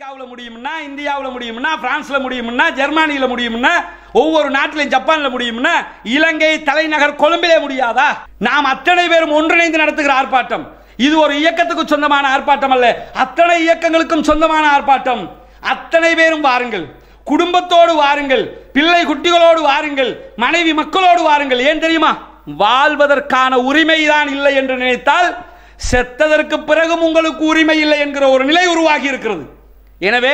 அமெரிக்காவில் முடியும்னா, இந்தியாவில் முடியும்னா, பிரான்ஸ்ல முடியும்னா, ஜெர்மனியில் முடியும்னா, ஒவ்வொரு நாட்டிலும் ஜப்பான்ல முடியும்னா, இலங்கை தலைநகர் கொழும்பிலே முடியாதா? நாம் அத்தனை பேரும் ஒன்றிணைந்து நடத்துகிற ஆர்ப்பாட்டம் இது ஒரு இயக்கத்துக்கு சொந்தமான ஆர்ப்பாட்டம் அல்ல, அத்தனை இயக்கங்களுக்கும் சொந்தமான ஆர்ப்பாட்டம். அத்தனை பேரும் வாருங்கள், குடும்பத்தோடு வாருங்கள், பிள்ளை குட்டிகளோடு வாருங்கள், மனைவி மக்களோடு வாருங்கள். ஏன் தெரியுமா? வாழ்வதற்கான உரிமைதான் இல்லை என்று நினைத்தால் செத்ததற்கு பிறகும் உங்களுக்கு உரிமை இல்லை என்கிற ஒரு நிலை உருவாகி இருக்கிறது. எனவே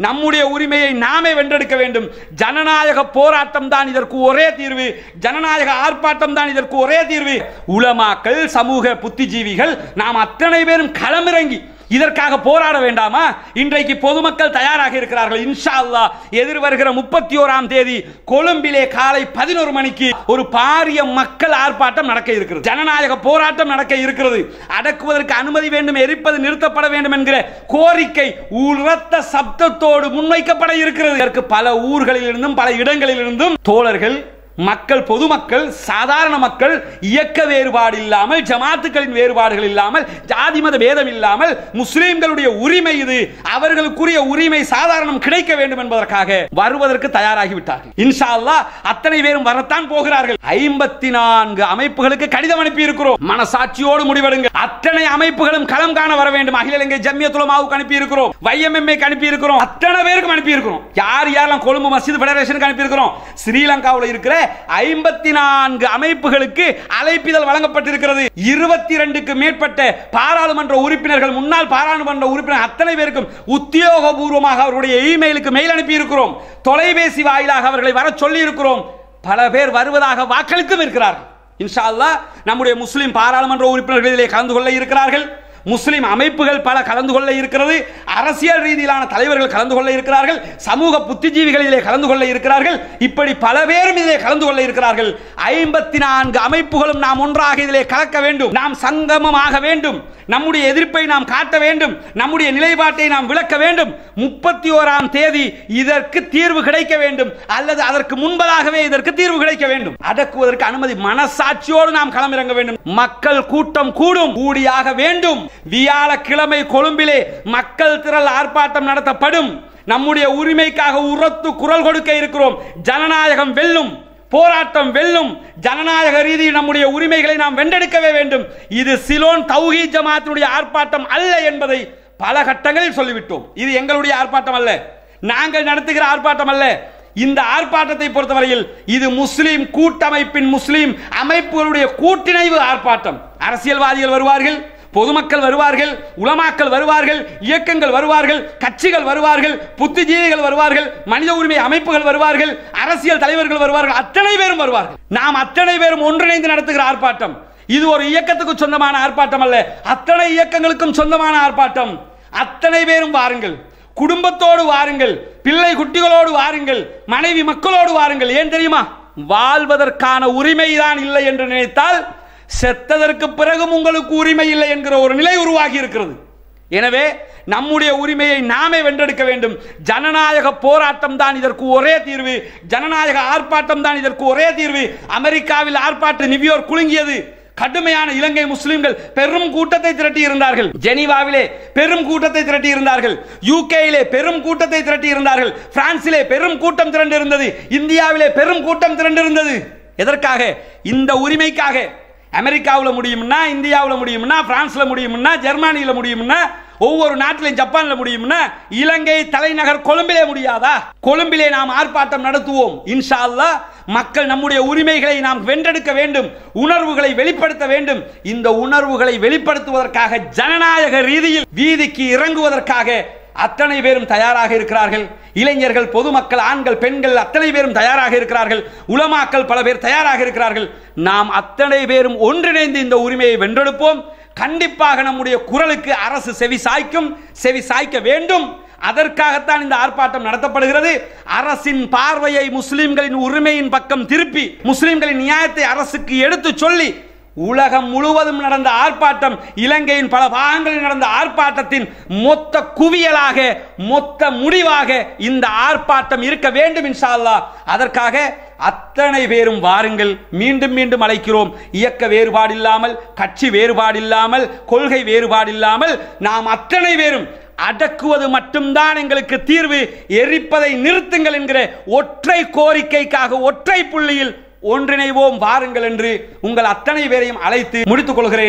நம்முடைய உரிமையை நாமே வென்றெடுக்க வேண்டும். ஜனநாயக போராட்டம் தான் இதற்கு ஒரே தீர்வு, ஜனநாயக ஆர்ப்பாட்டம் தான் இதற்கு ஒரே தீர்வு. உலமாக்கள், சமூக புத்திஜீவிகள் நாம் அத்தனை பேரும் களமிறங்கி இதற்காக போராட வேண்டாமா? இன்றைக்கு பொதுமக்கள் தயாராக இருக்கிறார்கள். இன்ஷா அல்லாஹ் எதிர்வருகிற 31ஆம் தேதி கொழும்பிலே காலை 11 மணிக்கு ஒரு பாரிய மக்கள் ஆர்ப்பாட்டம் நடக்க இருக்கிறது, ஜனநாயக போராட்டம் நடக்க இருக்கிறது. அடக்குவதற்கு அனுமதி வேண்டும், எரிப்பது நிறுத்தப்பட வேண்டும் என்கிற கோரிக்கை உரத்த சப்தத்தோடு முன்வைக்கப்பட இருக்கிறது. இதற்கு பல ஊர்களில் இருந்தும் பல இடங்களில் இருந்தும் தோழர்கள், மக்கள், பொதுமக்கள், சாதாரண மக்கள், இயக்க வேறுபாடு இல்லாமல், ஜமாத்துக்களின் வேறுபாடுகள் இல்லாமல், ஜாதி மத பேதம் இல்லாமல் முஸ்லிம்களுடைய உரிமை இது, அவர்களுக்குரிய உரிமை சாதாரணம் கிடைக்க வேண்டும் என்பதற்காக வருவதற்கு தயாராகி விட்டார்கள். இன்ஷா அல்லாஹ் அத்தனை பேரும் வரத்தான் போகிறார்கள். 54 அமைப்புகளுக்கு கடிதம் அனுப்பி இருக்கிறோம். மனசாட்சியோடு முடிவெடுங்க. அத்தனை அமைப்புகளும் களம் காண வர வேண்டும். அகில இலங்கை ஜம்மியத்துல் உலமாவுக்கு அனுப்பி இருக்கிறோம், YMMக்கு அனுப்பி இருக்கிறோம், அத்தனை பேருக்கு அனுப்பி இருக்கிறோம். யார் யாரெல்லாம் கொழும்பு மஸ்ஜித் ஃபெடரேஷனுக்கு அனுப்பி இருக்கிறோம். ஸ்ரீலங்காவில் இருக்கிற 54 அமைப்புகளுக்கு அழைப்பிதழ் வழங்கப்பட்டிருக்கிறது. 22க்கு மேற்பட்ட பாராளுமன்ற உறுப்பினர்கள், முன்னாள் பாராளுமன்ற உறுப்பினர் அத்தனை பேருக்கும் உத்தியோகபூர்வமாக அவருடைய இமெயிலுக்கு மெயில் அனுப்பி இருக்கிறோம். தொலைபேசி வாயிலாக அவர்களை வர சொல்லி இருக்கிறோம். பல பேர் வருவதாக வாக்களித்தும் இருக்கிறார்கள். இன்ஷா அல்லாஹ் நம்முடைய முஸ்லிம் பாராளுமன்ற உறுப்பினர்கள் இதிலே கலந்து கொள்ள இருக்கிறார்கள். முஸ்லிம் அமைப்புகள் பல கலந்து கொள்ள இருக்கிறது. அரசியல் ரீதியிலான தலைவர்கள் கலந்து கொள்ள இருக்கிறார்கள். சமூக புத்திஜீவிகள் இதிலே கலந்து கொள்ள இருக்கிறார்கள். இப்படி பல பேரும் இதிலே கலந்து கொள்ள இருக்கிறார்கள். 54 அமைப்புகளும் நாம் ஒன்றாக இதிலே கலக்க வேண்டும். நாம் சங்கமமாக வேண்டும். நம்முடைய எதிர்ப்பை நாம் காட்ட வேண்டும். நம்முடைய நிலைப்பாட்டை நாம் விளக்க வேண்டும். 31ஆம் தேதி இதற்கு தீர்வு கிடைக்க வேண்டும், அல்லது அதற்கு முன்பதாகவே இதற்கு தீர்வு கிடைக்க வேண்டும். அடக்குவதற்கு அனுமதி, மனசாட்சியோடு நாம் களமிறங்க வேண்டும். மக்கள் கூட்டம் கூடும், கூடியாக வேண்டும். வியாழக்கிழமை கொழும்பிலே மக்கள் திரள் ஆர்ப்பாட்டம் நடத்தப்படும். நம்முடைய உரிமைக்காக உரத்து குரல் கொடுக்க இருக்கிறோம். ஜனநாயகம் வெல்லும், போராட்டம் வெல்லும். ஜனநாயக ரீதியில் நம்முடைய உரிமைகளை நாம் வென்றெடுக்கவே வேண்டும். இது சிலோன் தௌஹீத் ஜமாத்தினுடைய ஆர்ப்பாட்டம் அல்ல என்பதை பல கட்டங்களில் சொல்லிவிட்டோம். இது எங்களுடைய ஆர்ப்பாட்டம் அல்ல, நாங்கள் நடத்துகிற ஆர்ப்பாட்டம் அல்ல. இந்த ஆர்ப்பாட்டத்தை பொறுத்தவரையில் இது முஸ்லிம் கூட்டமைப்பின், முஸ்லிம் அமைப்புகளுடைய கூட்டிணைவு ஆர்ப்பாட்டம். அரசியல்வாதிகள் வருவார்கள், பொதுமக்கள் வருவார்கள், உலமாக்கள் வருவார்கள், இயக்கங்கள் வருவார்கள், கட்சிகள் வருவார்கள், புத்திஜீவிகள் வருவார்கள், மனித உரிமை அமைப்புகள் வருவார்கள், அரசியல் தலைவர்கள் வருவார்கள், அத்தனை பேரும் வருவார்கள். நாம் அத்தனை பேரும் ஒன்றிணைந்து நடத்துகிற ஆர்ப்பாட்டம் இது ஒரு இயக்கத்துக்கு சொந்தமான ஆர்ப்பாட்டம் அல்ல, அத்தனை இயக்கங்களுக்கும் சொந்தமான ஆர்ப்பாட்டம். அத்தனை பேரும் வாருங்கள், குடும்பத்தோடு வாருங்கள், பிள்ளை குட்டிகளோடு வாருங்கள், மனைவி மக்களோடு வாருங்கள். ஏன் தெரியுமா? வாழ்வதற்கான உரிமைதான் இல்லை என்று நினைத்தால் செத்ததற்கு பிறகும் உங்களுக்கு உரிமை இல்லை என்கிற ஒரு நிலை உருவாகி இருக்கிறது. எனவே நம்முடைய உரிமையை நாமே வென்றெடுக்க வேண்டும். ஜனநாயக போராட்டம் தான் இதற்கு ஒரே தீர்வு, ஜனநாயக ஆர்ப்பாட்டம் தான் இதற்கு ஒரே தீர்வு. அமெரிக்காவில் ஆர்ப்பாட்டம் நியூயார்க் குலுங்கியது. கடுமையான இலங்கை முஸ்லிம்கள் பெரும் கூட்டத்தை திரட்டி இருந்தார்கள். ஜெனீவாவிலே பெரும் கூட்டத்தை திரட்டி இருந்தார்கள். யூகேயிலே பெரும் கூட்டத்தை திரட்டி இருந்தார்கள். பிரான்சிலே பெரும் கூட்டம் திரண்டு இருந்தது. இந்தியாவிலே பெரும் கூட்டம் திரண்டு இருந்தது. எதற்காக? இந்த உரிமைக்காக. அமெரிக்காவில் முடியும்னா, இந்தியாவில் முடியும்னா, பிரான்ஸ்ல முடியும்னா, ஜெர்மனியில் முடியும்னா, ஒவ்வொரு நாட்டிலும் ஜப்பான்ல முடியும்னா, இலங்கை தலைநகர் கொழும்பிலே முடியாதா? கொழும்பிலே நாம் ஆர்ப்பாட்டம் நடத்துவோம். இன்ஷா அல்லாஹ் மக்கள் நம்முடைய உரிமைகளை நாம் வென்றெடுக்க வேண்டும், உணர்வுகளை வெளிப்படுத்த வேண்டும். இந்த உணர்வுகளை வெளிப்படுத்துவதற்காக ஜனநாயக ரீதியில் வீதிக்கு இறங்குவதற்காக அத்தனை பேரும் தயாராக இருக்கிறார்கள். இளைஞர்கள், பொதுமக்கள், ஆண்கள், பெண்கள் அத்தனை பேரும் தயாராக இருக்கிறார்கள். உலமாக்கள் பல பேர் தயாராக இருக்கிறார்கள். நாம் அத்தனை பேரும் ஒன்றிணைந்து இந்த உரிமையை வென்றெடுப்போம். கண்டிப்பாக நம்முடைய குரலுக்கு அரசு செவி சாய்க்கும், செவி சாய்க்க வேண்டும். அதற்காகத்தான் இந்த ஆர்ப்பாட்டம் நடத்தப்படுகிறது. அரசின் பார்வையை முஸ்லிம்களின் உரிமையின் பக்கம் திருப்பி, முஸ்லிம்களின் நியாயத்தை அரசுக்கு எடுத்து சொல்லி, உலகம் முழுவதும் நடந்த ஆர்ப்பாட்டம், இலங்கையின் பல பாகங்களில் நடந்த ஆர்ப்பாட்டத்தின் மொத்த குவியலாக, மொத்த முடிவாக இந்த ஆர்ப்பாட்டம் இருக்க வேண்டும் இன்ஷா அல்லாஹ். அதற்காக அத்தனை பேரும் வாருங்கள். மீண்டும் மீண்டும் அழைக்கிறோம். இயக்க வேறுபாடு இல்லாமல், கட்சி வேறுபாடு இல்லாமல், கொள்கை வேறுபாடு இல்லாமல் நாம் அத்தனை பேரும் அடக்குவது மட்டும்தான் எங்களுக்கு தீர்வு, எரிப்பதை நிறுத்துங்கள் என்கிற ஒற்றை கோரிக்கைக்காக ஒற்றை புள்ளியில் ஒன்றிணைவோம் வாருங்கள் என்று உங்கள் அத்தனை பேரையும் அழைத்து முடித்துக் கொள்கிறேன்.